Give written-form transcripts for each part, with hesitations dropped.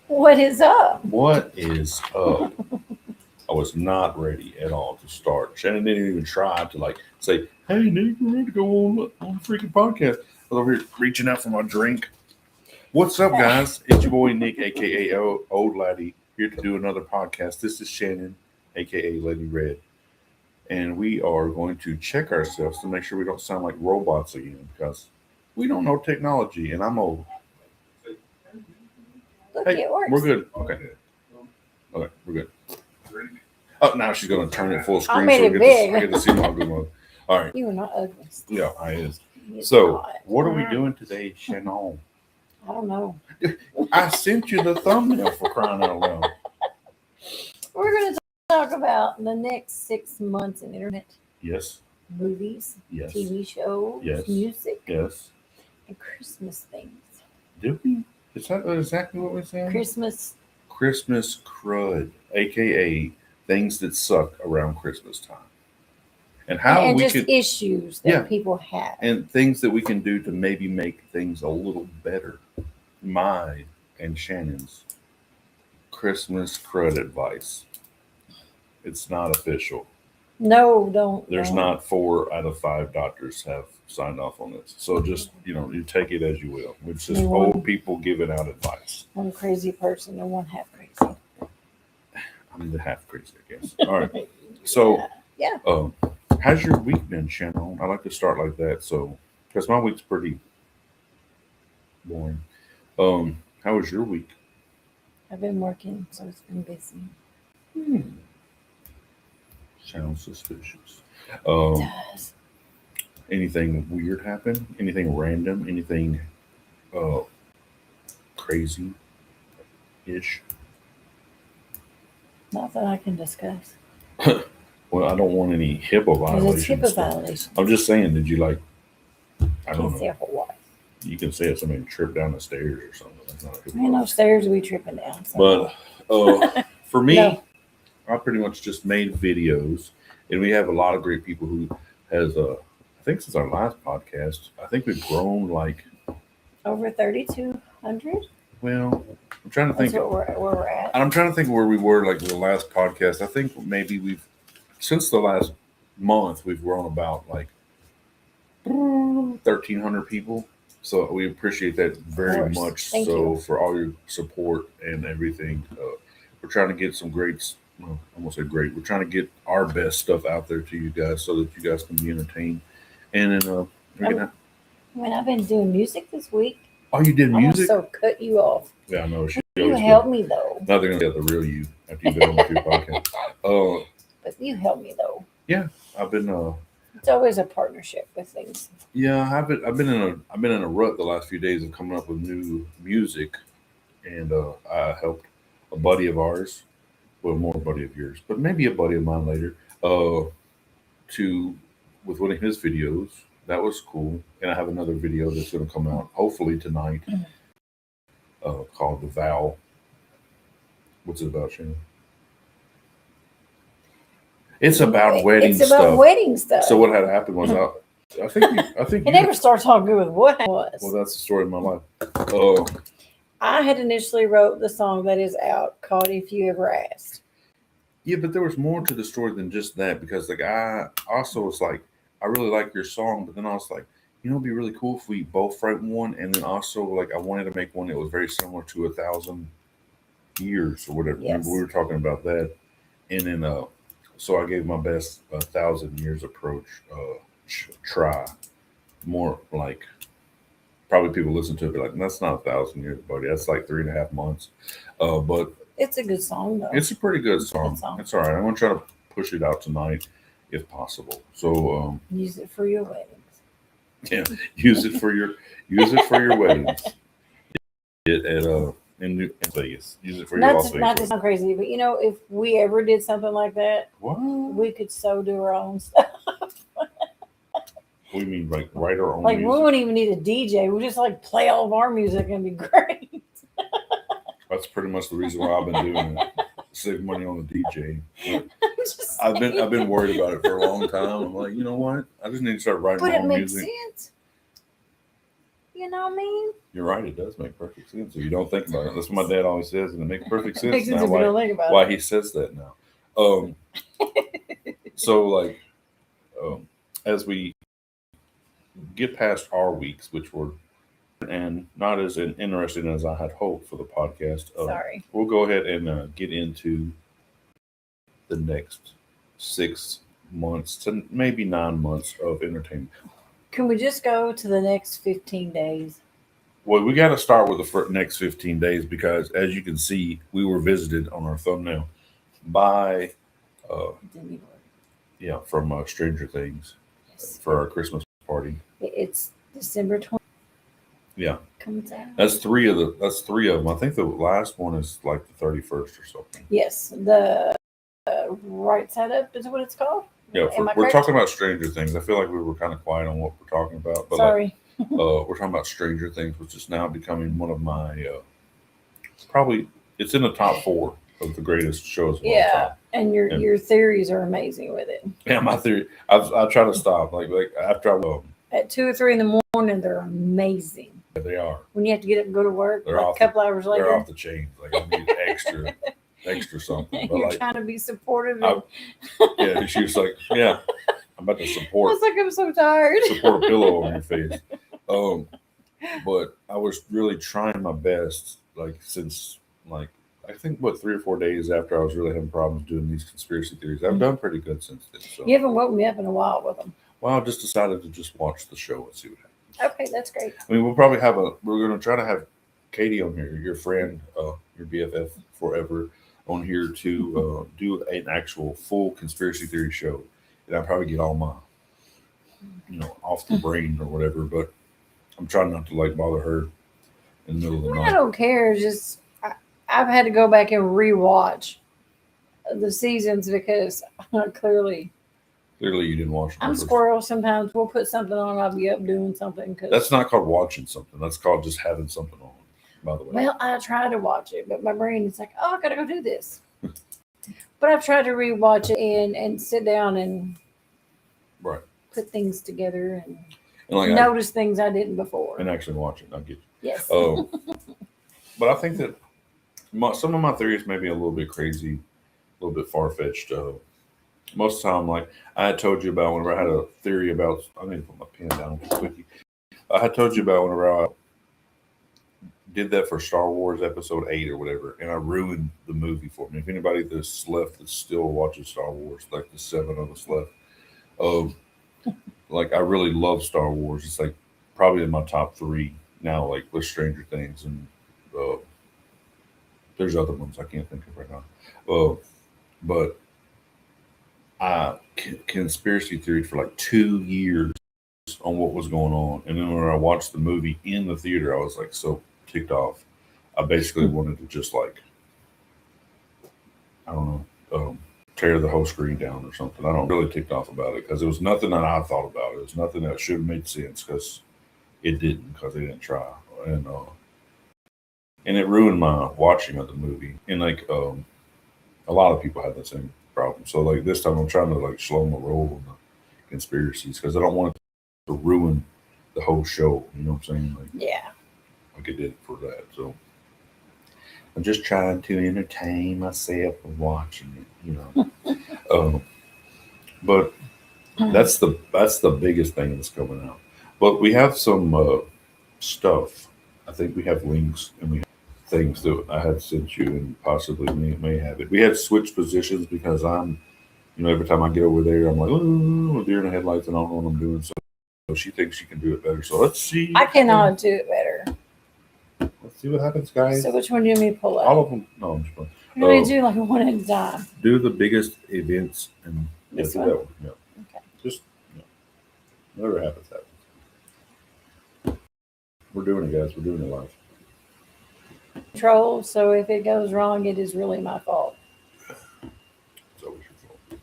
What is up? What is up? I was not ready at all to start. Shannon didn't even try to say, "Hey Nick, we're ready to go on the freaking podcast." I was over here reaching out for my drink. What's up, guys? It's your boy Nick, aka Old Laddie, here to do another podcast. This is Shannon, aka Lady Red, and we are going to check ourselves to make sure we don't sound like robots again because we don't know technology, and I'm old. Look, Hey, it works. we're good. Okay, we're good. Oh, now she's going to turn it full screen. I made so it big. I get to see my good one. All right. You are not ugly. Yeah, I is. It's So, not. what are we doing today, Shannon? I don't know. I sent you the thumbnail for crying out loud. We're going to talk about the next 6 months in internet, Yes, movies, yes, TV shows, Yes. music, yes. and Christmas things. Did we? Is that exactly what we said? Christmas Crud, aka things that suck around Christmas time, and how and we just could, issues that Yeah. people have. and things that we can do to maybe make things a little better. My and Shannon's Christmas Crud advice. It's not official. No, don't. There's don't. not 4 out of 5 doctors have signed off on this. So just, you take it as you will. It's just You old want- people giving out advice. One crazy person and one half crazy. I'm the half crazy, I guess. All right. So, Yeah. how's your week been, Shannon? I like to start like that. So, because my week's pretty boring. How was your week? I've been working, so it's been busy. Hmm. Sounds suspicious. It Um, does. anything weird happen? Anything random? Anything uh crazy ish? Not that I can discuss. Well, I don't want any HIPAA Because it's violations. HIPAA violation. I'm just saying, did you I don't Can't know. say a whole lot. You can say if somebody tripped down the stairs or something. That's not a HIPAA Ain't no stairs we tripping down. So. But for me, No. I pretty much just made videos, and we have a lot of great people who has I think since our last podcast, I think we've grown Over 3,200. well, I'm trying to That's think. where we're at. I'm trying to think where we were the last podcast. I think maybe since the last month we've grown about 1,300 people. So we appreciate that very course. much. Thank So you. for all your support and everything, we're trying to get some great. Well, I won't say great. We're trying to get our best stuff out there to you guys so that you guys can be entertained. And then we can. I've been doing music this week. Oh, you did I almost music? so cut you off. Yeah, I know. She You always helped me though. Now they're gonna get the real you after you've been on a few podcasts. But you helped me though. I've been It's always a partnership with things. yeah, I've been in a rut the last few days of coming up with new music, and I helped a buddy of ours, well, more a buddy of yours, but maybe a buddy of mine later, to with one of his videos. That was cool, and I have another video that's going to come out hopefully tonight, called "The Vow." What's it about, Shannon? It's about wedding It's stuff. about wedding stuff. So what had happened was I think It never starts all good with what it was. well, that's the story of my life. I had initially wrote the song that is out called "If You Ever Asked." Yeah, but there was more to the story than just that because I also was I really like your song, but then I was like, it'd be really cool if we both write one, and then also I wanted to make one that was very similar to 1,000 years or whatever. Yes. We were talking about that, and then so I gave my best 1,000 years approach try. More probably people listen to it be like, that's not 1,000 years, buddy. That's 3.5 months. But It's a good song though. it's a pretty good song. Good song. It's all right. I'm gonna try to push it out tonight if possible. So Use it for your weddings. yeah, use it for your weddings. It at in Vegas. Use it for your Las Not to Vegas. sound crazy, but if we ever did something like that, What? we could so do our own stuff. We mean write our own Like we music? wouldn't even need a DJ. We just play all of our music and it'd be great. That's pretty much the reason why I've been doing it. Save money on the DJ. Just I've saying. been worried about it for a long time. I'm like, you know what? I just need to start writing But my it own makes music. sense. You know what I mean? You're right. It does make perfect sense if you don't think about it. That's what my dad always says, and it makes perfect It sense makes sense now. if you don't think about Why it. he says that now? So like, as we get past our weeks, which were and not as interesting as I had hoped for the podcast, Sorry. we'll go ahead and get into the next 6 months to maybe 9 months of entertainment. Can we just go to the next 15 days? Well, we got to start with the next 15 days because, as you can see, we were visited on our thumbnail by, Didn't even work. yeah, from Stranger Things Yes. for our Christmas party. It's December 20th. Yeah, Comes out. that's three of them. I think the last one is like the 31st or something. Yes, the right side up is what it's called. Yeah, Am I we're correct? talking about Stranger Things. I feel like we were kind of quiet on what we're talking about, but Sorry. we're talking about Stranger Things, which is now becoming one of my probably it's in the top 4 of the greatest shows of all Yeah, time. and your theories are amazing with it. Yeah, my theory. I try to stop like after I At 2 or 3 in the morning, they're amazing. they are. When you have to get up and go to work, They're like off a couple hours They're later, off the chain. Like I need extra something. But you're like, trying to be supportive. yeah, she was like, yeah, I'm about to I support was like, I'm so tired. support a pillow on your face. But I was really trying my best, like since like I think 3 or 4 days after I was really having problems doing these conspiracy theories. I've done pretty good since then. So You haven't woken me up in a while with them. well, I just decided to just watch the show and see what happens. Okay, that's great. I mean, we'll probably we're gonna try to have Katie on here, your friend, your BFF forever, on here to do an actual full conspiracy theory show, and I'll probably get all my, off the brain or whatever. But I'm trying not to like bother her in the middle of the I night. don't care. Just I've had to go back and rewatch the seasons because clearly Clearly, you didn't watch it. I'm squirrel. Sometimes we'll put something on. I'll be up doing something. That's not called watching something. That's called just having something on. By the way. Well, I try to watch it, but my brain is like, oh, I gotta go do this. But I've tried to rewatch it and sit down and right. Put things together and like notice things I didn't before. And actually watch it. I get you. Yes. But I think that some of my theories may be a little bit crazy, a little bit far fetched. Most of the time, like I had told you about whenever I had a theory about, I need to put my pen down quickly. I had told you about whenever I did that for Star Wars Episode 8 or whatever, and I ruined the movie for me. If anybody that's left that's still watching Star Wars, like the 7 of us left, like I really love Star Wars. It's like probably in my top 3 now, like with Stranger Things, and there's other ones I can't think of right now. But I conspiracy theory for like 2 years on what was going on, and then when I watched the movie in the theater, I was like so ticked off. I basically wanted to just like, I don't know, tear the whole screen down or something. I don't really ticked off about it because it was nothing that I thought about. It was nothing that should have made sense because it didn't, because they didn't try, and it ruined my watching of the movie. And like a lot of people had the same problem. So like this time I'm trying to like slow my roll on the conspiracies because I don't want it to ruin the whole show. You know what I'm saying? Like, yeah. Like it did for that. So I'm just trying to entertain myself and watching it, but that's the biggest thing that's coming out. But we have some stuff. I think we have links and we have things that I had sent you and possibly may have it. We had switched positions because I'm, every time I get over there, I'm like, oh, deer in the headlights, and I don't know what I'm doing. So she thinks she can do it better. So let's see. I cannot do it better. Let's see what happens, guys. So which one do you want me to pull up? All of them. No, I'm just playing. You're going to do like one at a time. Do the biggest events and This do one? that one. Yeah. Okay. Just whatever happens. We're doing it, guys. We're doing it live. Control. So if it goes wrong, it is really my fault. It's always your fault.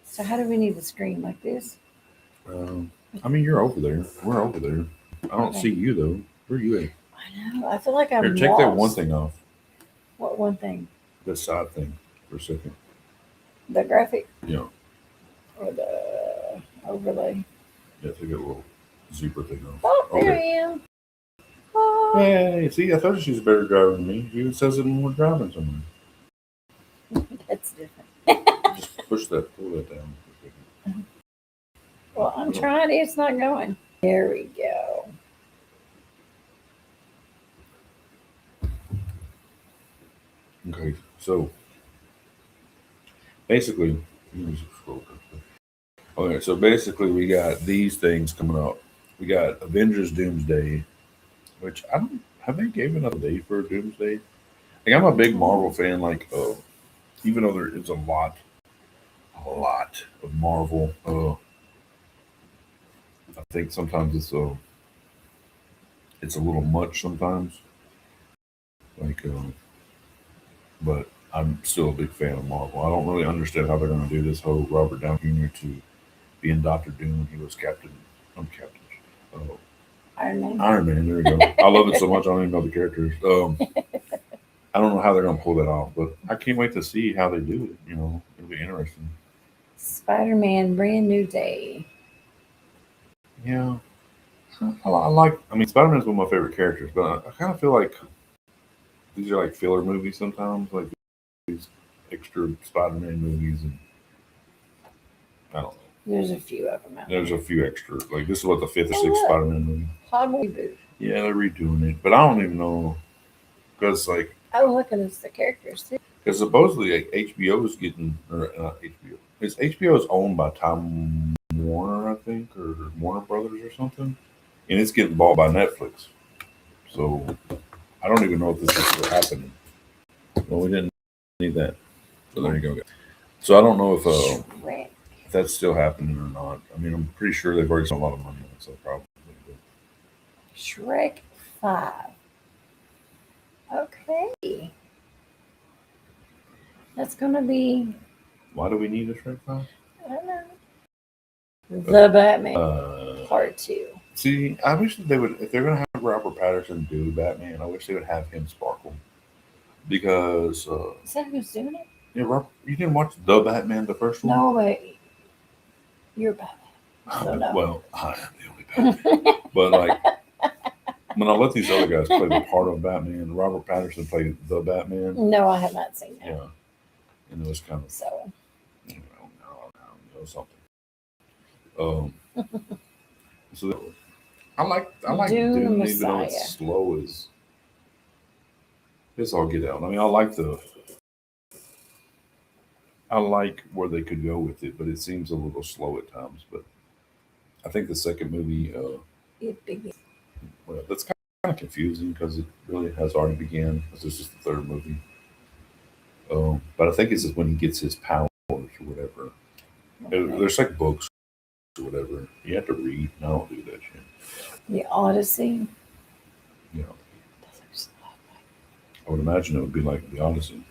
So how do we need the screen like this? I mean, you're over there. We're over there. I don't see you though. Where are you at? I know. I feel like I'm Here, take lost. that one thing off. What one thing? The side thing for a second. The graphic? Yeah. Or the overlay? Yeah, take it a little. Zebra thing on. Oh, there Okay. I am. Oh, Hey, see, I told you she's a better driver than me. She even says it when we're driving somewhere. that's different. Just pull that down. Well, I'm trying. It's not going. There we go. Okay, so basically, okay, so basically we got these things coming up. We got Avengers Doomsday, which I don't have they given up a date for Doomsday. Like I'm a big Marvel fan. Like, even though there is a lot of Marvel, I think sometimes it's a little much sometimes. Like, but I'm still a big fan of Marvel. I don't really understand how they're going to do this whole Robert Downey Jr. to being Doctor Doom. He was Captain. I'm Captain. Iron Man. Iron Man. There we go. I love it so much. I don't even know the characters. I don't know how they're going to pull that off, but I can't wait to see how they do it. You know, it'll be interesting. Spider-Man, Brand New Day. Yeah, I like. I mean, Spider Man's one of my favorite characters, but I kind of feel like these are like filler movies sometimes, like these extra Spider Man movies, and I don't know. There's a few of them out there. There's a few extra. Like this is what the fifth or sixth Spider Man movie. Hog reboot. Yeah, they're redoing it, but I don't even know because like Oh, look at this, the characters too. because supposedly like, HBO is getting or not HBO. It's HBO is owned by Time Warner, I think, or Warner Brothers or something, and it's getting bought by Netflix. So I don't even know if this is still happening. Well, we didn't need that. So there you go. So I don't know Shrek. if that's still happening or not. I mean, I'm pretty sure they've already spent a lot of money on it, so probably. Shrek 5. Okay. That's going to be, Why do we need a Shrek 5? I don't know. The Batman Uh, Part 2. See, I wish that they would, if they're going to have Robert Patterson do Batman, I wish they would have him sparkle. Because, Is that who's doing it? yeah, Robert, you didn't watch The Batman, the first one? No, wait. You're Batman. So no. Well, I am the only Batman. But, like, when I let these other guys play the part of Batman, Robert Patterson played the Batman. No, I have not seen that. Yeah. And it was kind of, So, something. So I like Dune Dune, even though Messiah. it's slow as it's all get out. I mean, I like where they could go with it, but it seems a little slow at times. But I think the second movie, well, that's kind of confusing because it really has already began. Because this is the third movie. But I think it's just when he gets his powers or whatever. There's like books or whatever. You have to read. And I don't do that shit. The Odyssey. You know, I would imagine it would be like the Odyssey.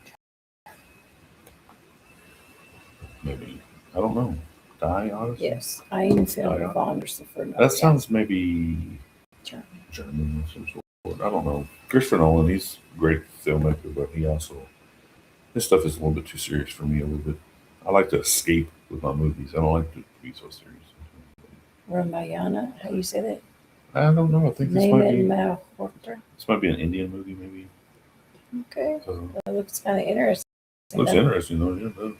Maybe. I don't know. Die Odyssey? Yes, Ein Film Die Wonders for That sounds maybe German of some sort. I don't know. Christopher Nolan, he's a great filmmaker, but his stuff is a little bit too serious for me a little bit. I like to escape with my movies. I don't like to be so serious. Ramayana, how you say that? I don't know. I think this Name might it be Malhotra. this might be an Indian movie, maybe. Okay, that looks kind of interesting. Looks interesting though. Yeah, it does.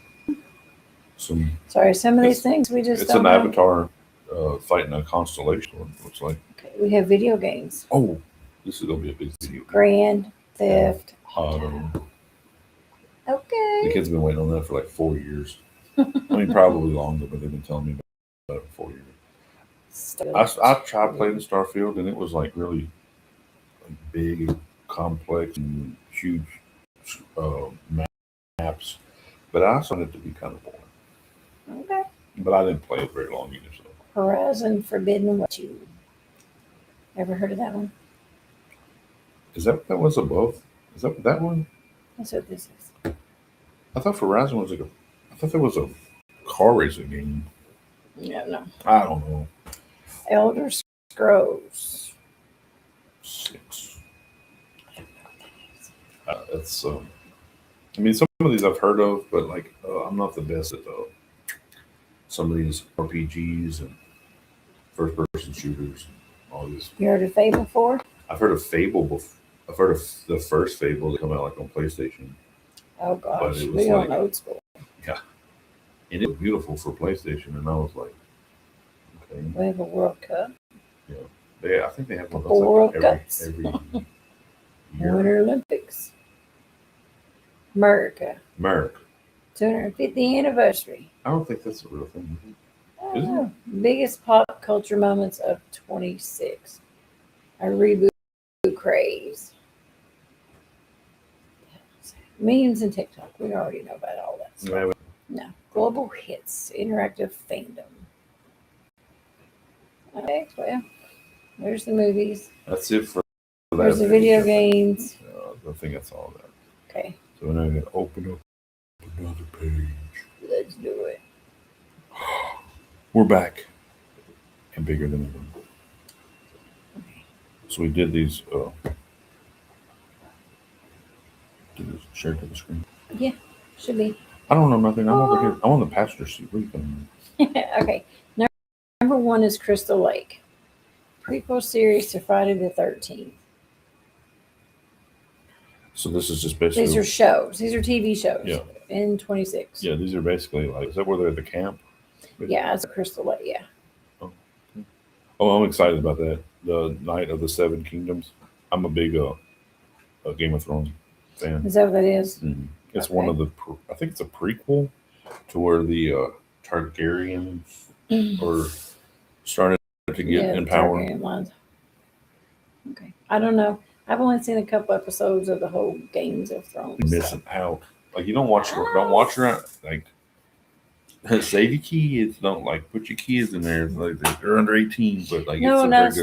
Sorry, some of these things we just It's don't an know. avatar fighting a constellation. It looks like. Okay, we have video games. Oh, this is gonna be a big video. Grand Theft Auto. The Okay. kids have been waiting on that for like 4 years. I mean, probably longer, but they've been telling me about it for 4 years. I tried playing Starfield, and it was like really like, big and complex and huge maps. But I found it to be kind of boring. Okay. But I didn't play it very long either. So. Horizon Forbidden West. Ever heard of that one? Is that what that was above? Is that that one? That's what this is. I thought Horizon was I thought there was a car racing game. No. I don't know. Elder Scrolls. 6. That's I mean, some of these I've heard of, but like I'm not the best at some of these RPGs and first person shooters, all this. You heard of Fable 4? I've heard of Fable before. I've heard of the first Fable that come out like on PlayStation. Oh But gosh, it was we on like- old school. And it was beautiful for PlayStation, and I was like, okay. We have a World Cup, I think they have one of Couple World those Cups. every year. Winter Olympics, America, America. 250th anniversary. I don't think that's a real thing. I Is don't it? know. Biggest pop culture moments of 26. A reboot craze. Memes and TikTok. We already know about all that stuff. Yeah, No. Global hits. Interactive fandom. Okay, well, there's the movies. that's it for that. There's the video games. I think that's all that. Okay, So now I'm going to open up another page. let's do it. We're back and bigger than ever. So we did these. Did this share to the screen? Should be. I don't know nothing. I'm over here. I'm on the passenger seat. What are you doing? Okay. Number 1 is Crystal Lake. Prequel series to Friday the 13th. So this is just basically. These are shows. These are TV shows. Yeah. In 26. Yeah, these are basically like. Is that where they're at the camp? Yeah, it's a Crystal Lake. Yeah. Oh, I'm excited about that. The Night of the Seven Kingdoms. I'm a big Game of Thrones fan. Is that what that is? Mhm. It's one of the. I think it's a prequel to where the Targaryens are starting to get in the power. Targaryen lines. Okay. I don't know. I've only seen a couple episodes of the whole Games of Thrones. You're missing out. Like you don't watch. Don't watch around. Like save your kids. Don't like put your kids in there. Like they're under 18, but like No, it's a and very that's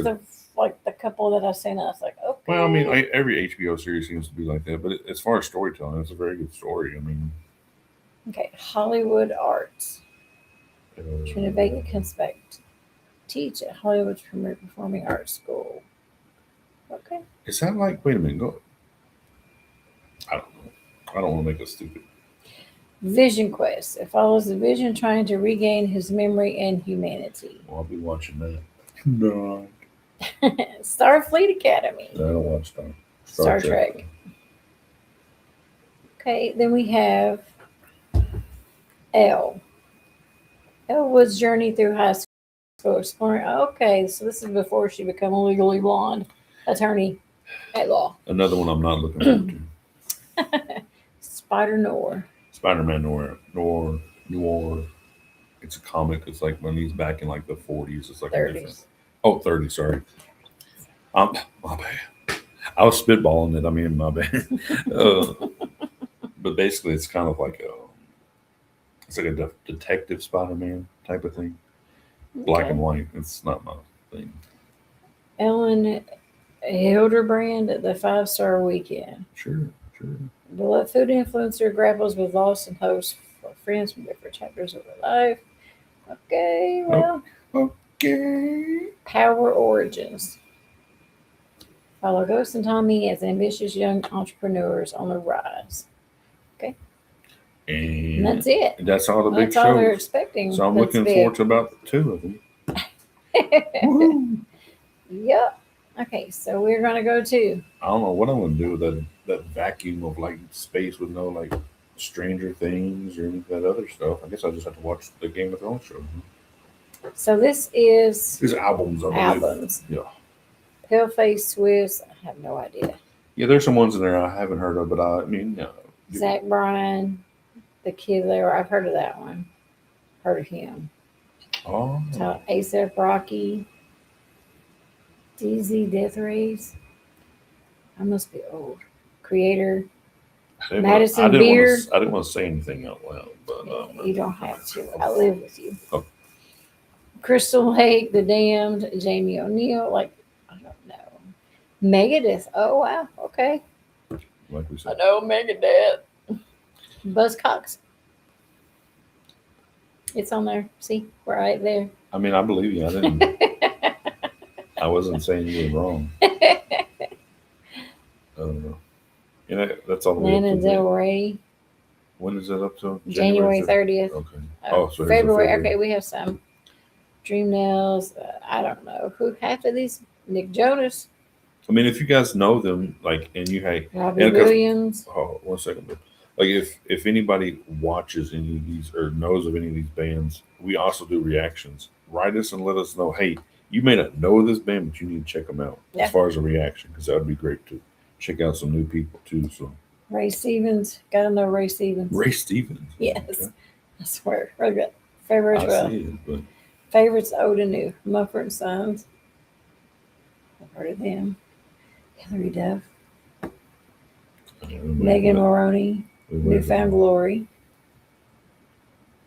good. the couple that I've seen. I was like, okay. Well, I mean, every HBO series seems to be like that. But as far as storytelling, it's a very good story. I mean, Okay, Hollywood Arts. Trina Vega uh, can expect teach at Hollywood's premier performing arts school. Okay. is that like? Wait a minute. Go. I don't know. I don't want to make it stupid. Vision Quest. It follows the Vision trying to regain his memory and humanity. Well, I'll be watching that. No, Starfleet Academy. I don't watch Star Trek. Okay, then we have Elle. Elwood's journey through high school exploring. Okay, so this is before she became a legally blonde attorney at law. Another one I'm not looking forward to. Spider Noir. Spider-Man Noir. It's a comic. It's like when he's back in like the 40s. It's like a different. 30s. Oh, 30. Sorry. My bad. I was spitballing it. I mean, my bad. But basically, it's kind of like it's like a detective Spider-Man type of thing. Black Okay. and white. It's not my thing. Ellen Hildebrand at the 5-star weekend. Sure. The food influencer grapples with loss and hopes for friends from different chapters of her life. Okay, well, Okay. Power Origins. Follow Ghost and Tommy as ambitious young entrepreneurs on the rise. And And that's it. that's all the big That's all they're shows. expecting. So I'm That's looking big. forward to about 2 of them. Woohoo. Yep. Okay, so we're gonna go to I don't know what I'm gonna do with that vacuum of like space with no like Stranger Things or any of that other stuff. I guess I just have to watch the Game of Thrones show. so this is These albums, I believe. albums. Yeah. Paleface Swiss. I have no idea. Yeah, there's some ones in there I haven't heard of, but I mean, yeah. Zach Bryan, the kid there. I've heard of that one. Heard of him. Oh, ASAP Rocky. DZ Death Race. I must be old. Creator. Madison Beer. I didn't want to say anything out loud, but You don't have to. I live with you. Oh. Crystal Lake, The Damned, Jamie O'Neill. Like, I don't know. Megadeth. Oh, wow. Okay. like we I said. know Megadeth. Buzzcocks. It's on there. See? Right there. I mean, I believe you. I didn't. I wasn't saying you were wrong. I don't know. You know, that's all the way up Lana to Del Rey. When is that up to? January 30th. Okay. Oh, so here's the February. Okay, we have some. Dream Nails. I don't know who half of these. Nick Jonas, I mean, if you guys know them, like, and you hate, Robbie and 'cause- Williams. oh, 1 second. Like, if anybody watches any of these or knows of any of these bands, we also do reactions. Write us and let us know. Hey, you may not know this band, but you need to check them out Yeah. as far as a reaction, because that would be great to check out some new people too. So Ray Stevens. Gotta know Ray Stevens. Ray Stevens. Yes. Okay. I swear. Really good. Favorite I well. see it, but Favorites old and new. Mumford and Sons. I've heard of them. Hillary Duff. Megan Maroney. Newfound Glory.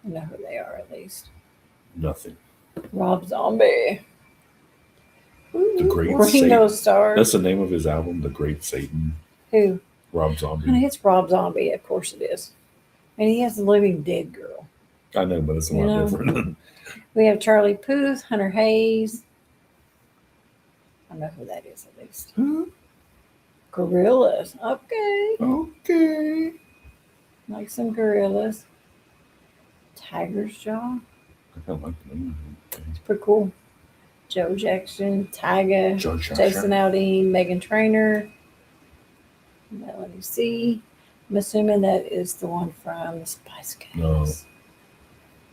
I know who they are at least. Nothing. Rob Zombie. The Great Reno Satan. Star. That's the name of his album, The Great Satan. Who? Rob Honey, Zombie. it's Rob Zombie. Of course it is. And he has the Living Dead girl. I know, but it's a You lot know? different. We have Charlie Puth, Hunter Hayes. I know who that is at least. Gorillas. Okay. Okay. Like some gorillas. Tiger's Jaw. I kind of like the name. It's pretty cool. Joe Jackson, Tyga, Joe Jason Aldean, Megan Trainor, Melanie C. I'm assuming that is the one from the Spice Girls. No.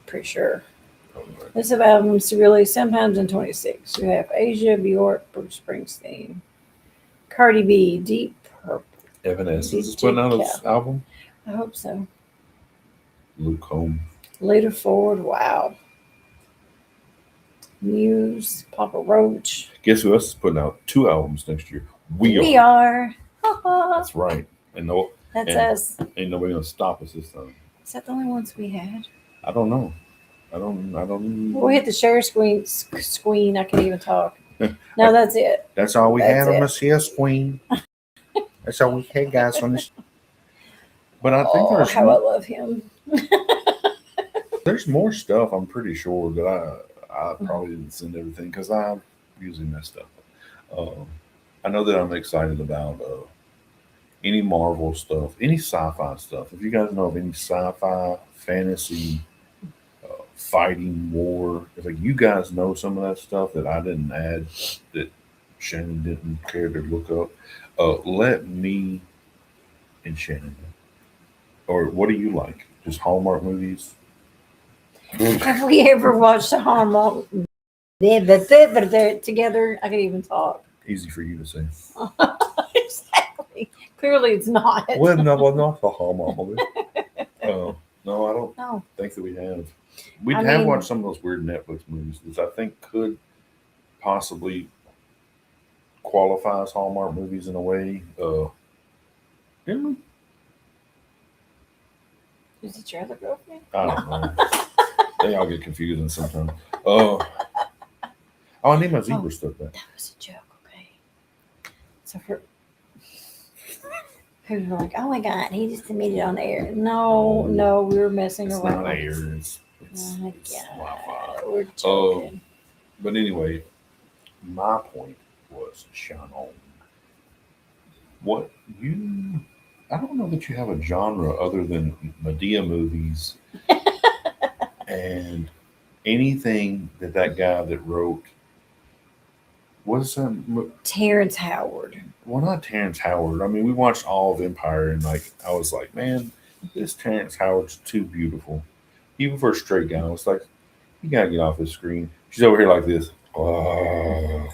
Pretty sure. Probably right. This album's released sometime in 26. We have Asia, Bjork, Bruce Springsteen, Cardi B, Deep Purple. Evanescence is putting out his album. I hope so. Luke Holmes. Lita Ford, wow. Muse, Papa Roach. Guess who else is putting out 2 albums next year? We are. That's right. And no, That's and us. ain't nobody gonna stop us this time. Is that the only ones we had? I don't know. I don't. We hit the share screen. I can't even talk. No, that's it. That's all we That's had on it. the share screen. That's all we had, guys. On this. But I think Oh, how I love him. there's more stuff. I'm pretty sure that I probably didn't send everything because I usually messed up. I know that I'm excited about any Marvel stuff, any sci-fi stuff. If you guys know of any sci-fi, fantasy, fighting, war, if like you guys know some of that stuff that I didn't add, that Shannon didn't care to look up, let me and Shannon know. Or what do you like? Just Hallmark movies? Have we ever watched a Hallmark together? I can even talk. Easy for you to say. Exactly. Clearly, it's not. Well, no, well, not the Hallmark movie. No, I don't No. think that we have. We I have mean- watched some of those weird Netflix movies that I think could possibly qualify as Hallmark movies in a way. Didn't we? Is it your other girlfriend? I don't know. They all get confusing sometimes. Oh, I need my zebra stuff back. That was a joke, okay? So for people are like, oh my God, he just admitted on air. No, we were messing It's around. not air. It's Oh my Wi-Fi. God, we're joking. But anyway, my point was Shannon. What you? I don't know that you have a genre other than Medea movies and anything that guy that wrote. What's that? Terrence Howard. Well, not Terrence Howard. I mean, we watched all of Empire, and like I was like, man, this Terrence Howard's too beautiful. Even for a straight guy, I was like, you gotta get off his screen. She's over here like this. Oh,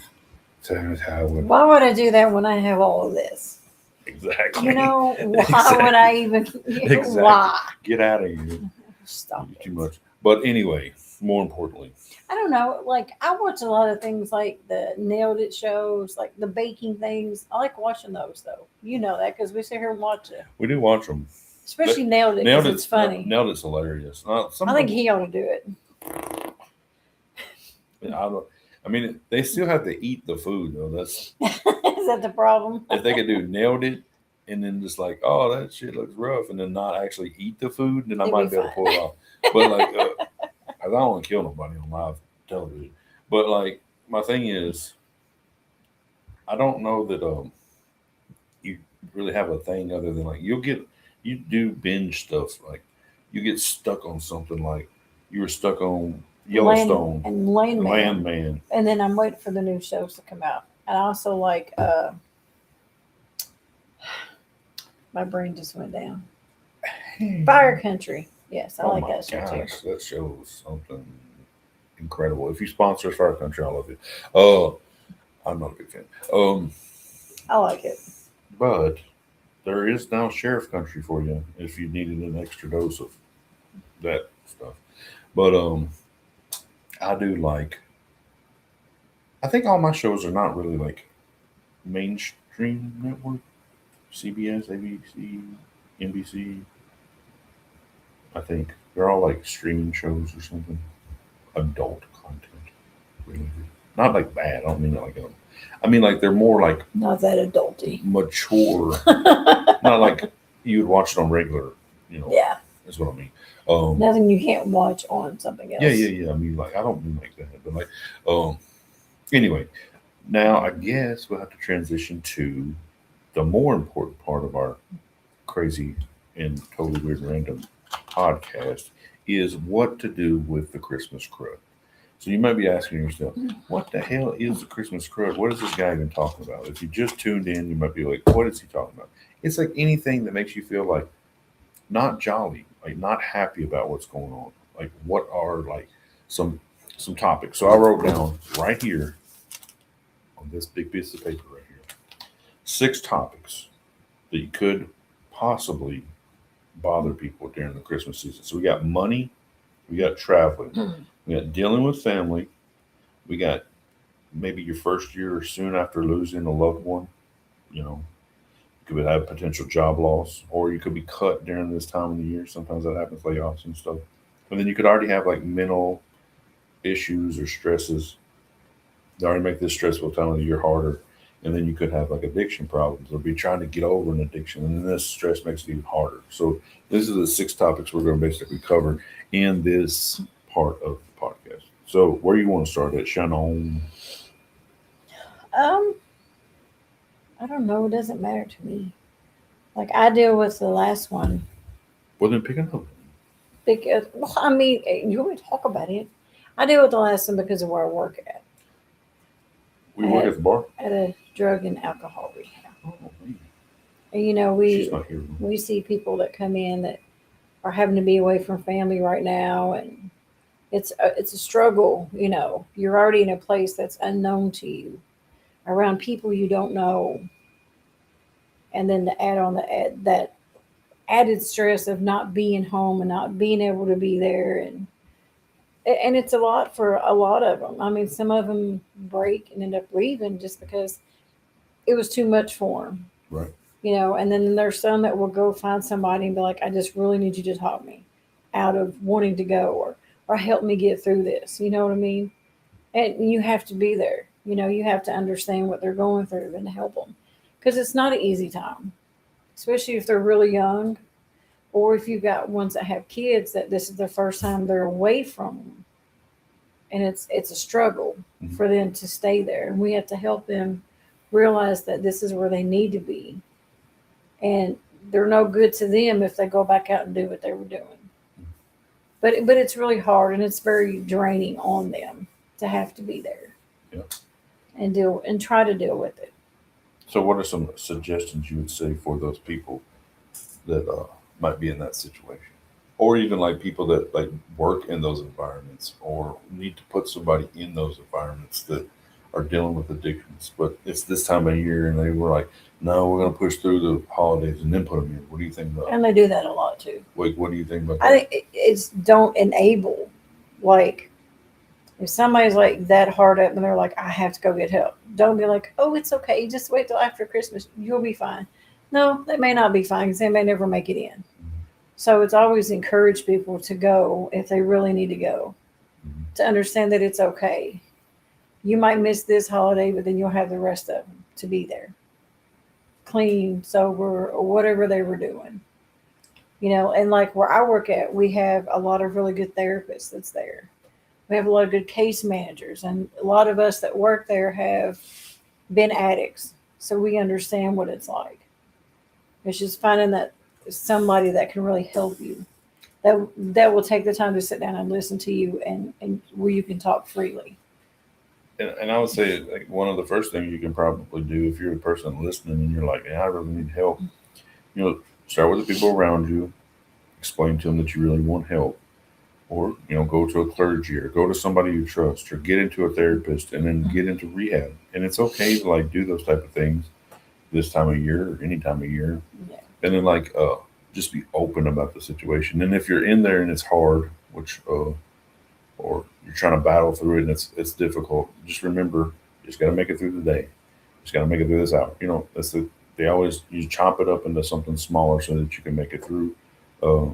Terrence Howard. Why would I do that when I have all of this? Exactly. You know, why Exactly. would I even? Exactly. Why? Get out of here. Stop Too it. much. But anyway, more importantly, I don't know. Like I watch a lot of things like the Nailed It shows, like the baking things. I like watching those though. You know that because we sit here and watch it. we do watch them. Especially Nailed It because it's funny. Nailed It's hilarious. I think he ought to do it. I mean, they still have to eat the food though. That's Is that the problem? if they could do Nailed It and then just like, oh, that shit looks rough, and then not actually eat the food, then I It'd might be be able to pull it off. But like, I don't want to kill nobody on live television. But like, my thing is, I don't know that you really have a thing other than like you do binge stuff. Like you get stuck on something. Like you were stuck on Yellowstone, and Landman. Landman. And then I'm waiting for the new shows to come out. And I also like my brain just went down. Fire Country. Yes, I Oh like my that show too. gosh, that show is something incredible. If you sponsor us, Fire Country, I love it. I'm not a big fan. I like it. But there is now Sheriff Country for you if you needed an extra dose of that stuff. But I do like. I think all my shows are not really like mainstream network. CBS, ABC, NBC. I think they're all like streaming shows or something. Adult content, really. Not like bad. I don't mean it like I mean like they're more like Not that adulty. mature. Not like you would watch it on regular. You know, Yeah. that's what I mean. Nothing you can't watch on something else. Yeah. I mean, like I don't mean like that, but like, anyway. Now I guess we'll have to transition to the more important part of our crazy and totally weird and random podcast is what to do with the Christmas crud. So you might be asking yourself, what the hell is the Christmas crud? What is this guy even talking about? If you just tuned in, you might be like, what is he talking about? It's like anything that makes you feel like not jolly, like not happy about what's going on. Like what are like some topics. So I wrote down right here on this big piece of paper right here 6 topics that you could possibly bother people during the Christmas season. So we got money, we got traveling, we got dealing with family, we got maybe your first year or soon after losing a loved one. You know, you could have potential job loss, or you could be cut during this time of the year. Sometimes that happens, layoffs and stuff. And then you could already have like mental issues or stresses that already make this stressful time of the year harder. And then you could have like addiction problems or be trying to get over an addiction. And then this stress makes it even harder. So these are the 6 topics we're going to basically cover in this part of the podcast. So where you want to start at, Shannon? Um, I don't know. It doesn't matter to me. Like I deal with the last one Well, then pick another one. because, well, I mean, you want me to talk about it? I deal with the last one because of where I work We work at the bar. at a drug and alcohol rehab. Oh, man. And you know, She's not here. we see people that come in that are having to be away from family right now, and it's a struggle. You know, you're already in a place that's unknown to you, around people you don't know, and then to add on that added stress of not being home and not being able to be there, and it's a lot for a lot of them. I mean, some of them break and end up leaving just because it was too much for them. Right. You know, and then there's some that will go find somebody and be like, I just really need you to talk me out of wanting to go, or help me get through this. You know what I mean? And you have to be there. You know, you have to understand what they're going through and help them, because it's not an easy time, especially if they're really young, or if you've got ones that have kids that this is the first time they're away from them, and it's a struggle for them to stay there. And we have to help them realize that this is where they need to be, and they're no good to them if they go back out and do what they were doing. But it's really hard, and it's very draining on them to have to be there. Yeah. And try to deal with it. So, what are some suggestions you would say for those people that might be in that situation, or even like people that like work in those environments, or need to put somebody in those environments that are dealing with addictions, but it's this time of year and they were like, no, we're going to push through the holidays and then put them in. What do you think about? And they do that a lot too. Wait, what do you think about I that? think it's don't enable. Like if somebody's like that hard up and they're like, I have to go get help, don't be like, oh, it's okay, just wait till after Christmas, you'll be fine. No, they may not be fine because they may never make it in. So it's always encourage people to go if they really need to go, to understand that it's okay. You might miss this holiday, but then you'll have the rest of them to be there, clean, sober, or whatever they were doing. You know, and like where I work at, we have a lot of really good therapists that's there. We have a lot of good case managers, and a lot of us that work there have been addicts, so we understand what it's like. It's just finding that somebody that can really help you. that will take the time to sit down and listen to you, and where you can talk freely. And I would say like one of the first things you can probably do if you're the person listening and you're like, yeah, I really need help. You know, start with the people around you, explain to them that you really want help, or go to a clergy or go to somebody you trust, or get into a therapist and then get into rehab. And it's okay to like do those type of things this time of year or any time of year, Yeah. and then like just be open about the situation. And if you're in there and it's hard, which or you're trying to battle through it and it's difficult, just remember you just got to make it through the day. Just got to make it through this hour. That's they always you chop it up into something smaller so that you can make it through. Uh,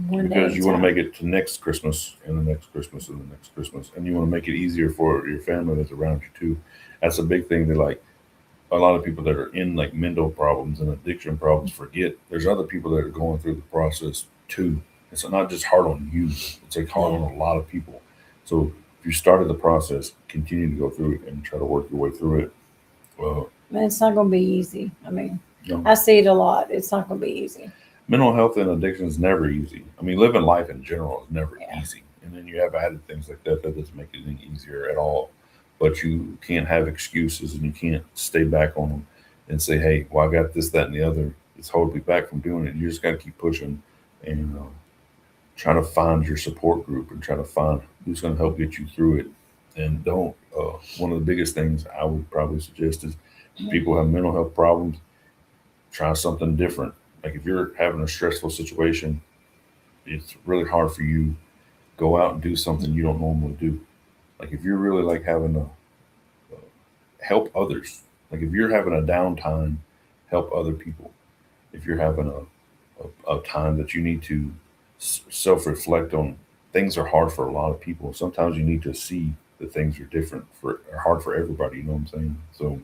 One day at because a you want to time. make it to next Christmas and the next Christmas and the next Christmas, and you want to make it easier for your family that's around you too. That's a big thing that like a lot of people that are in like mental problems and addiction problems forget. There's other people that are going through the process too. It's not just hard on you; it's like hard Yeah. on a lot of people. So if you started the process, continue to go through it and try to work your way through it. Well, And it's not going to be easy. I mean, you know, I see it a lot. It's not going to be easy. mental health and addiction is never easy. I mean, living life in general is never Yeah. easy. And then you have added things like that that doesn't make it any easier at all. But you can't have excuses and you can't stay back on them and say, hey, well, I got this, that, and the other. It's holding me back from doing it. You just got to keep pushing and try to find your support group and try to find who's going to help get you through it. And don't, one of the biggest things I would probably suggest is people who have mental health problems, try something different. Like if you're having a stressful situation, it's really hard for you. Go out and do something you don't normally do. Like if you're really like having to help others, like if you're having a downtime, help other people. If you're having a time that you need to self reflect on, things are hard for a lot of people. Sometimes you need to see that things are different are hard for everybody. You know what I'm saying? So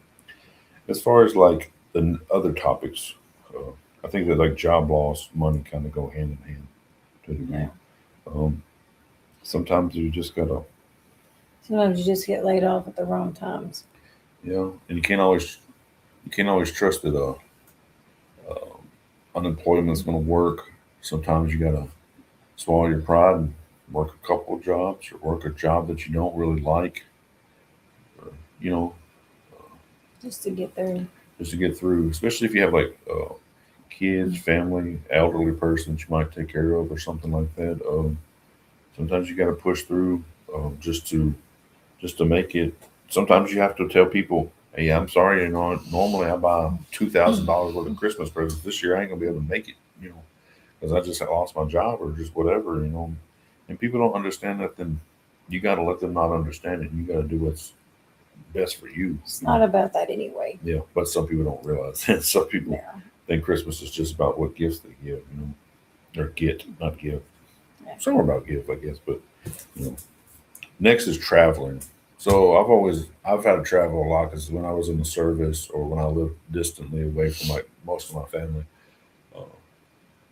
as far as like the other topics, I think that like job loss, money kind of go hand in hand to a Yeah. degree. Um, sometimes you just gotta, Sometimes you just get laid off at the wrong times. and you can't always trust that unemployment's gonna work. Sometimes you gotta swallow your pride and work a couple of jobs or work a job that you don't really like, or, Just to get there. just to get through. Especially if you have like kids, family, elderly person that you might take care of or something like that. Sometimes you got to push through just to make it. Sometimes you have to tell people, "Hey, I'm sorry. Normally I buy $2,000 worth of Christmas presents. This year I ain't gonna be able to make it. You know, because I just lost my job or just whatever. And people don't understand that. Then you got to let them not understand it. You got to do what's best for you. It's not about that anyway. Yeah, but some people don't realize that. Some Yeah. people think Christmas is just about what gifts they give. Or get, not give. Yeah. Some are about give, I guess, but you know. Next is traveling. So I've had to travel a lot because when I was in the service or when I lived distantly away from like most of my family, uh,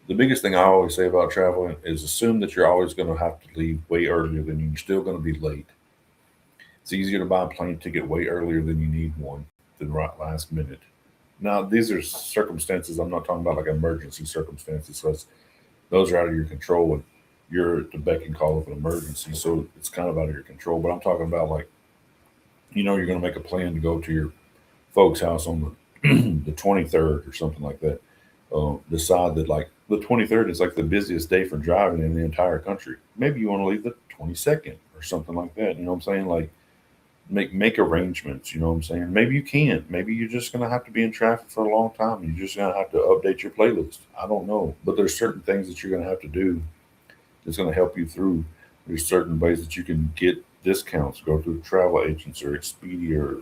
the biggest thing I always say about traveling is assume that you're always going to have to leave way earlier than you're still going to be late. It's easier to buy a plane ticket way earlier than you need one than right last minute. Now these are circumstances. I'm not talking about like emergency circumstances because those are out of your control and you're at the beck and call of an emergency. So it's kind of out of your control. But I'm talking about like, you're going to make a plan to go to your folks' house on the the 23rd or something like that. Decide that like the 23rd is like the busiest day for driving in the entire country. Maybe you want to leave the 22nd or something like that. You know what I'm saying? Like make arrangements. You know what I'm saying? Maybe you can't. Maybe you're just gonna have to be in traffic for a long time. You're just gonna have to update your playlist. I don't know, but there's certain things that you're gonna have to do that's gonna help you through. There's certain ways that you can get discounts. Go through travel agents or Expedia or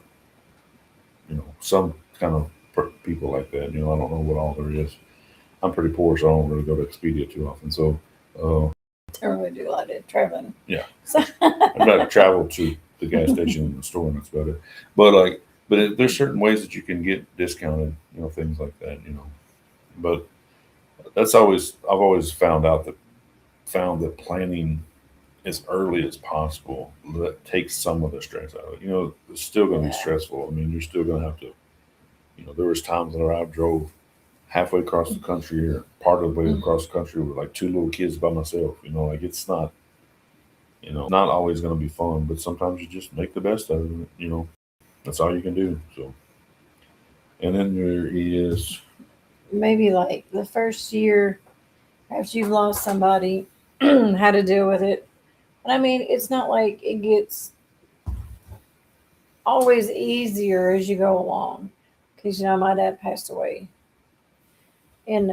some kind of people like that. I don't know what all there is. I'm pretty poor, so I don't really go to Expedia too often. So, uh, Don't really do a lot of traveling. yeah, So, I'd rather travel to the gas station and the store, and that's about it. But like, there's certain ways that you can get discounted, things like that. But I've always found that planning as early as possible that takes some of the stress out of it. It's still going to be yeah. stressful. I mean, you're still going to have to. There was times that I drove halfway across the country or part of the way across the country with like two little kids by myself. Like it's not, not always going to be fun, but sometimes you just make the best out of it. That's all you can do. So, and then there is, Maybe like the first year after you've lost somebody, how to deal with it. And I mean, it's not like it gets always easier as you go along. Because, my dad passed away in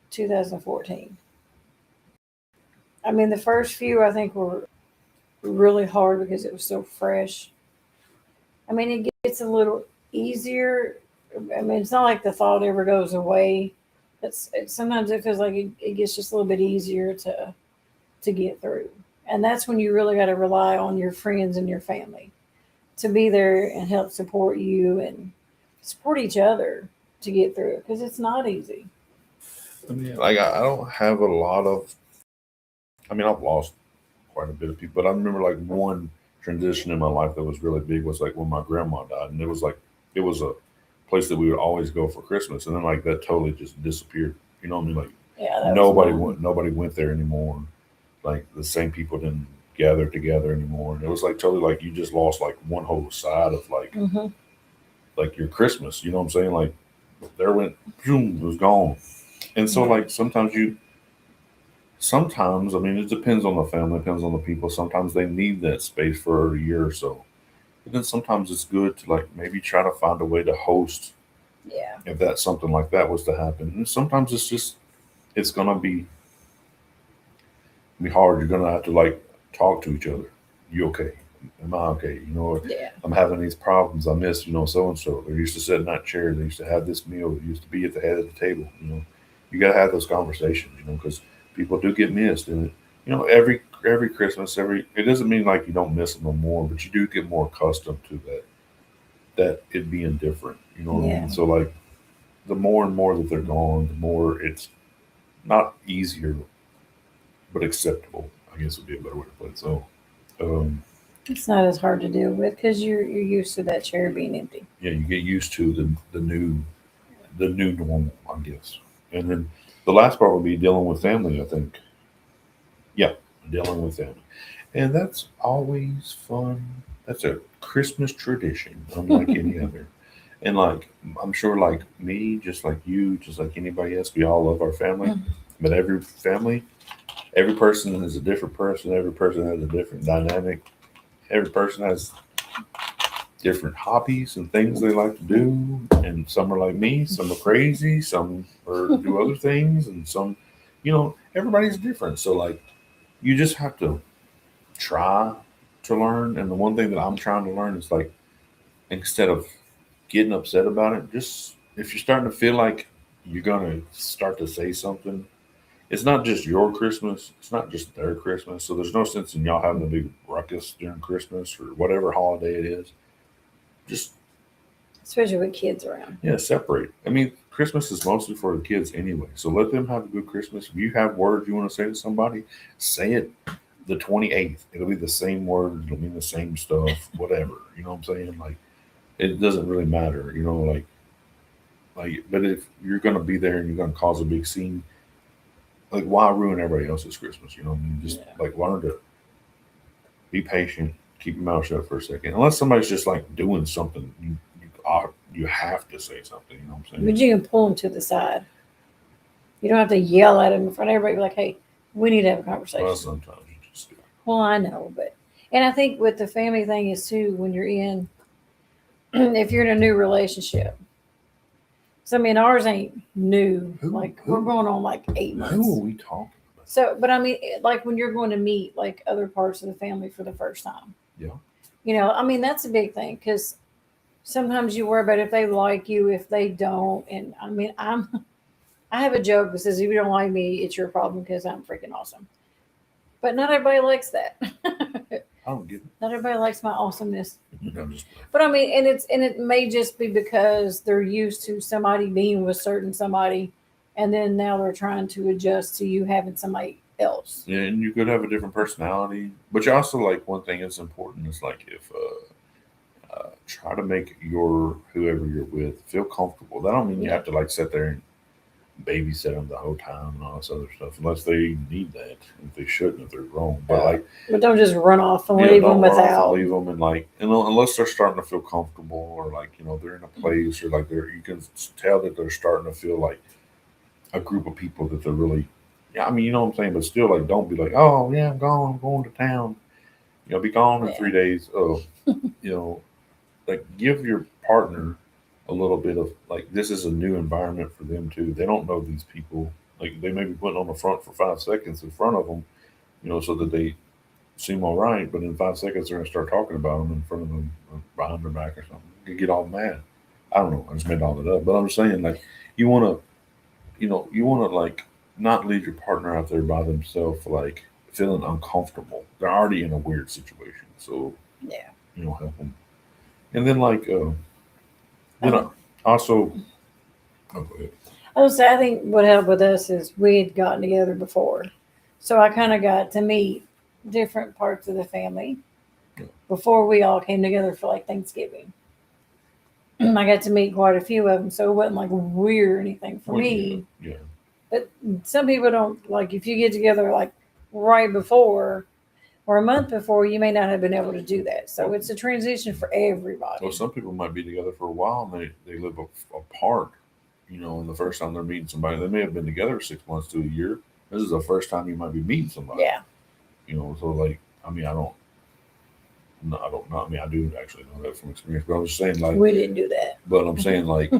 2014. I mean, the first few I think were really hard because it was so fresh. I mean, it gets a little easier. I mean, it's not like the thought ever goes away. Sometimes it feels like it gets just a little bit easier to get through, and that's when you really got to rely on your friends and your family to be there and help support you and support each other to get through it because it's not easy. I mean, like I don't have a lot of. I mean, I've lost quite a bit of people, but I remember like one transition in my life that was really big was like when my grandma died, and it was a place that we would always go for Christmas, and then like that totally just disappeared. You know what I mean? Like Yeah, nobody went there anymore. Like the same people didn't gather together anymore, and it was like totally like you just lost like one whole side of like your Christmas. You know what I'm saying? Like there went, boom, it was gone. And so like sometimes, I mean, it depends on the family, depends on the people. Sometimes they need that space for a year or so. But then sometimes it's good to like maybe try to find a way to host yeah, if that something like that was to happen. And sometimes it's gonna be hard. You're gonna have to like talk to each other. You okay? Am I okay? yeah. I'm having these problems. I miss, so and so. They used to sit in that chair. They used to have this meal. They used to be at the head of the table. You got to have those conversations. Because people do get missed, and every Christmas, it doesn't mean like you don't miss them no more, but you do get more accustomed to that it being different. You know what I Yeah. mean? So like the more and more that they're gone, the more it's not easier, but acceptable. I guess would be a better way to put it. So. Um, It's not as hard to deal with because you're used to that chair being empty. yeah, you get used to the new normal, I guess. And then the last part would be dealing with family, I think. Yeah, dealing with family. And that's always fun. That's a Christmas tradition, unlike any other. And like I'm sure like me, just like you, just like anybody else, we all love our family. But every family, every person is a different person, every person has a different dynamic, every person has different hobbies and things they like to do. And some are like me, some are crazy, some are do other things, and some, everybody's different. So like you just have to try to learn. And the one thing that I'm trying to learn is like instead of getting upset about it, just if you're starting to feel like you're gonna start to say something, it's not just your Christmas, it's not just their Christmas. So there's no sense in y'all having a big ruckus during Christmas or whatever holiday it is. Just Especially with kids around. yeah, separate. I mean, Christmas is mostly for the kids anyway. So let them have a good Christmas. If you have words you want to say to somebody, say it the 28th. It'll be the same words, it'll mean the same stuff, whatever. You know what I'm saying? Like it doesn't really matter, like but if you're gonna be there and you're gonna cause a big scene, like why ruin everybody else's Christmas? You know what I mean? Just Yeah. like learn to be patient, keep your mouth shut for a second. Unless somebody's just like doing something, you have to say something. You know what I'm saying? But you can pull them to the side. You don't have to yell at them in front of everybody. Be like, hey, we need to have a conversation. Well, sometimes you just do. Well, I know, and I think with the family thing is too when you're in, if you're in a new relationship. So I mean, ours ain't new. We're going on like 8 months. Who are we talking about? So, but I mean, like when you're going to meet like other parts of the family for the first time. Yeah. I mean, that's a big thing because sometimes you worry about if they like you, if they don't. And I mean, I have a joke that says, if you don't like me, it's your problem because I'm freaking awesome. But not everybody likes that. I don't get it. Not everybody likes my awesomeness. I'm just But I mean, and it may just be because they're used to somebody being with certain somebody, and then now they're trying to adjust to you having somebody else. yeah, and you could have a different personality, but you also like one thing that's important is like if try to make whoever you're with feel comfortable. That don't mean you Yeah. have to like sit there and babysit them the whole time and all this other stuff, unless they need that. If they shouldn't, if they're grown, but like But don't just run off and yeah, leave don't them run off and without. leave them, and like unless they're starting to feel comfortable or like they're in a place or like you can tell that they're starting to feel like a group of people that they're really. Yeah, I mean, you know what I'm saying, but still, like, don't be like, oh yeah, I'm gone, I'm going to town. Be gone in Yeah. 3 days. Oh, you know, like give your partner a little bit of like this is a new environment for them too. They don't know these people. Like they may be putting on the front for 5 seconds in front of them, so that they seem all right. But in 5 seconds, they're gonna start talking about them in front of them or behind their back or something. You get all mad. I don't know. I just made all that up. But I'm just saying, like, you want to, you want to like not leave your partner out there by themselves, like feeling uncomfortable. They're already in a weird situation, so Yeah. help them. And then like, then Um, also, oh, go ahead. I would say I think what helped with us is we had gotten together before, so I kind of got to meet different parts of the family Yeah. before we all came together for like Thanksgiving. I got to meet quite a few of them, so it wasn't like weird or anything for Well, me. yeah, But some people don't like if you get together like right before or a month before, you may not have been able to do that. So it's a transition for everybody. well, some people might be together for a while and they live apart. And the first time they're meeting somebody, they may have been together 6 months to a year. This is the first time you might be meeting somebody. Yeah. So like, I mean, I don't. No, I don't know. I mean, I do actually know that from experience, but I'm just saying, like, We didn't do that. but I'm saying, like,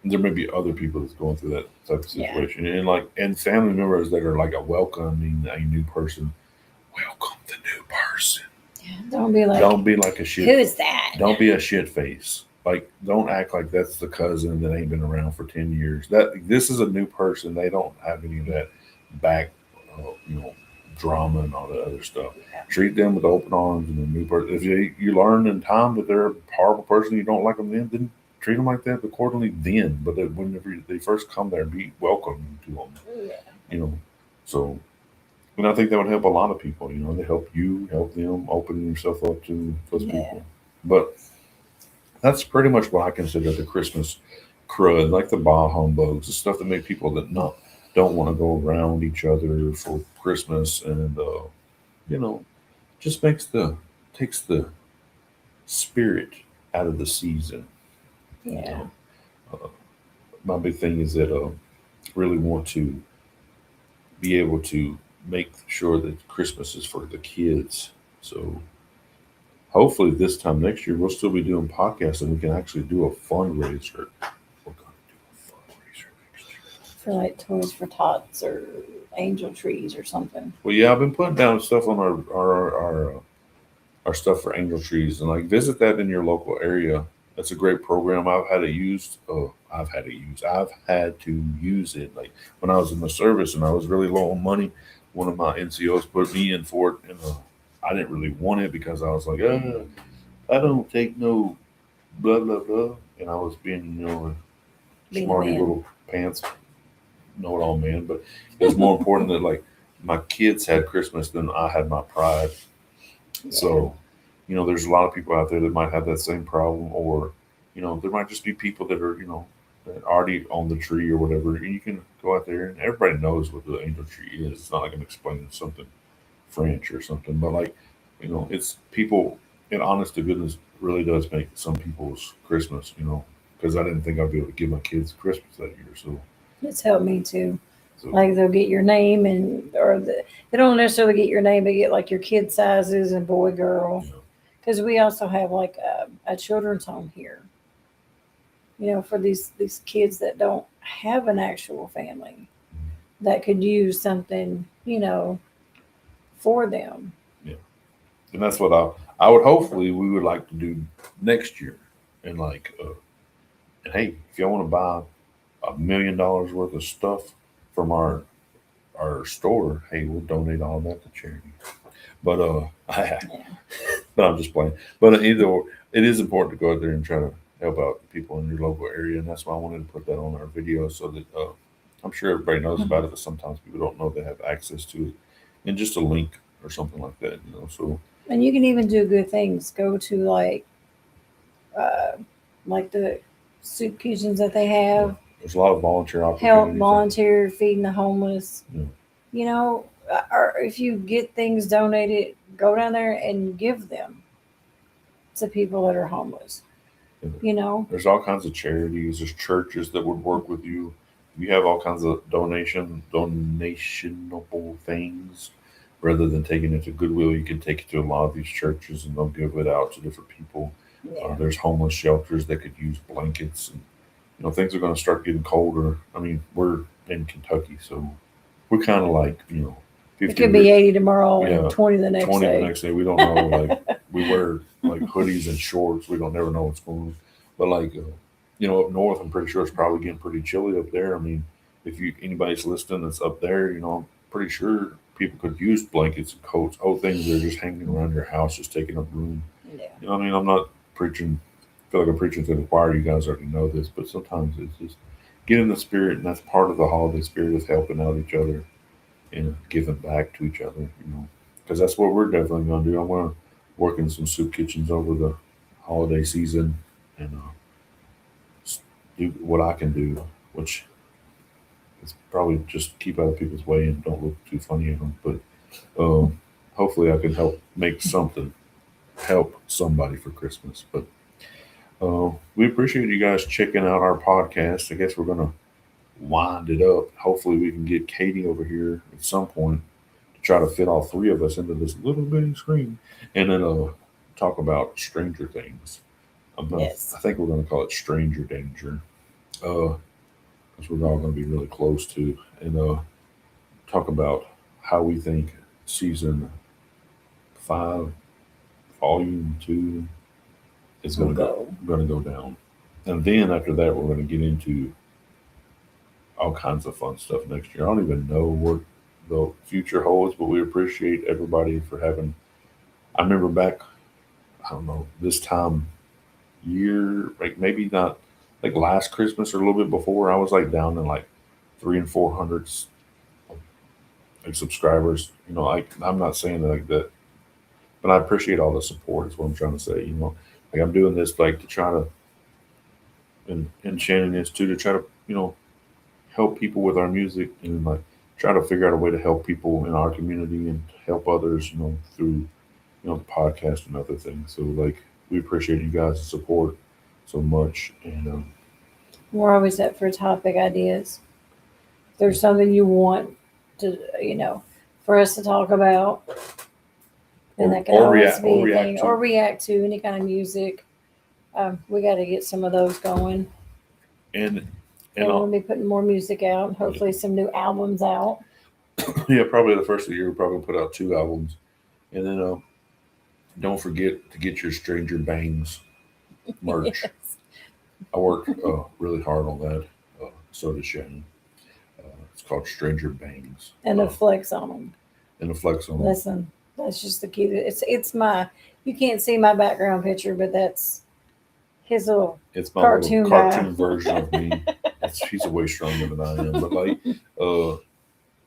there may be other people that's going through that type of Yeah. situation, and like, and family members that are like a welcoming a new person. Welcome the new person. Don't be like, Don't be like a shit. who's that? Don't be a shit face. Like, don't act like that's the cousin that ain't been around for 10 years. This is a new person. They don't have any of that back, drama and all that other stuff. Treat them with open arms and a new person. If you learn in time that they're a horrible person, you don't like them then treat them like that accordingly then. But whenever they first come there, be welcome to them. Yeah. So, and I think that would help a lot of people. They help you, help them, opening yourself up to those people. But that's pretty much what I consider the Christmas crud, like the bah humbugs, the stuff that make people that don't want to go around each other for Christmas, and just takes the spirit out of the season. Yeah. Uh, my big thing is that really want to be able to make sure that Christmas is for the kids. So hopefully this time next year we'll still be doing podcasts and we can actually do a fundraiser. We're going to do a fundraiser next year. For like Toys for Tots or Angel Trees or something. Well, yeah, I've been putting down stuff on our stuff for Angel Trees, and like visit that in your local area. That's a great program. I've had it used. Oh, I've had to use it. Like when I was in the service and I was really low on money, one of my NCOs put me in for it, and I didn't really want it because I was like, I don't take no blah blah blah, and I was being a Being a smarty man. little pants know it all man. But it was more important that like my kids had Christmas than I had my pride. So, there's a lot of people out there that might have that same problem, or, there might just be people that are, that already own the tree or whatever. And you can go out there and everybody knows what the angel tree is. It's not like I'm explaining something French or something, but like, it's people, and honest to goodness, really does make some people's Christmas, because I didn't think I'd be able to give my kids Christmas that year. So, It's helped me too. so Like they'll get your name they don't necessarily get your name, but get like your kid sizes and boy, girl. Because we also have like a children's home here. For these kids that don't have an actual family that could use something, for them. yeah. And that's what I would hopefully we would like to do next year. And like, and hey, if y'all want to buy $1 million worth of stuff from our store, hey, we'll donate all that to charity. But but I'm just playing. But either or, it is important to go out there and try to help out people in your local area, and that's why I wanted to put that on our video so that I'm sure everybody knows about it, but sometimes people don't know they have access to it, and just a link or something like that. So And you can even do good things. Go to like like the soup kitchens that they have, There's a lot of volunteer help opportunities. volunteer feeding the homeless. Yeah. You know, or if you get things donated, go down there and give them to people that are homeless. Yeah. You know, There's all kinds of charities. There's churches that would work with you. You have all kinds of donationable things. Rather than taking it to Goodwill, you can take it to a lot of these churches, and they'll give it out to different people. yeah. There's homeless shelters that could use blankets, and things are going to start getting colder. I mean, we're in Kentucky, so we're kind of like It 50 could be 80 tomorrow Yeah, and 20 the next 20 day. the next day. We don't know. Like we wear like hoodies and shorts. We don't never know what's going on. But like up north, I'm pretty sure it's probably getting pretty chilly up there. I mean, if anybody's listening that's up there, I'm pretty sure people could use blankets and coats, things that are just hanging around your house, just taking up room. Yeah. I mean, I'm not preaching. I feel like I'm preaching to the choir. You guys already know this, but sometimes it's just get in the spirit, and that's part of the holiday spirit is helping out each other and giving back to each other. Because that's what we're definitely going to do. I'm going to work in some soup kitchens over the holiday season and do what I can do, which is probably just keep out of people's way and don't look too funny at them. But hopefully, I can help make something help somebody for Christmas. But we appreciate you guys checking out our podcast. I guess we're going to wind it up. Hopefully, we can get Katie over here at some point to try to fit all three of us into this little bitty screen and then talk about Stranger Things. Yes. I think we're going to call it Stranger Danger because we're all going to be really close to and talk about how we think season 5, volume 2 is going to go down. And then after that, we're going to get into all kinds of fun stuff next year. I don't even know what the future holds, but we appreciate everybody for having. I remember back, I don't know, this time year, like maybe not like last Christmas or a little bit before, I was like down in like 300 and 400 like subscribers. I'm not saying like that, but I appreciate all the support. Is what I'm trying to say. Like I'm doing this like to try to, and Shannon is too, to try to help people with our music and like try to figure out a way to help people in our community and help others, through the podcast and other things. So like we appreciate you guys' support so much, and We're always up for topic ideas. If there's something you want to, for us to talk about, and that can always be a thing, or react to any kind of music. We got to get some of those going. And we'll be putting more music out. Hopefully, some new albums out. Yeah, probably the first of the year, we'll probably put out 2 albums. And then don't forget to get your Stranger Bangs merch. Yes. I worked really hard on that. So did Shannon. It's called Stranger Bangs. And a flex on them. Listen, that's just the key. It's my. You can't see my background picture, but that's his little. It's my cartoon version of me. He's way stronger than I am. But like,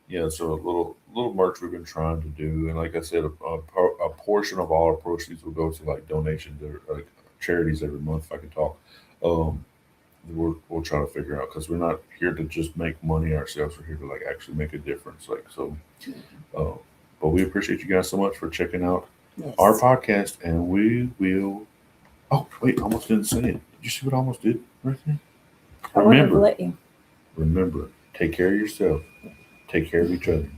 yeah. So a little merch we've been trying to do, and like I said, a portion of all our proceeds will go to like donations or like charities every month. If I can talk. We'll try to figure out because we're not here to just make money ourselves. We're here to like actually make a difference. Like so, but we appreciate you guys so much for checking out our podcast, and we will. Oh wait, I almost didn't say it. Did you see what I almost did right there? I would have let you. Remember, take care of yourself. Take care of each other.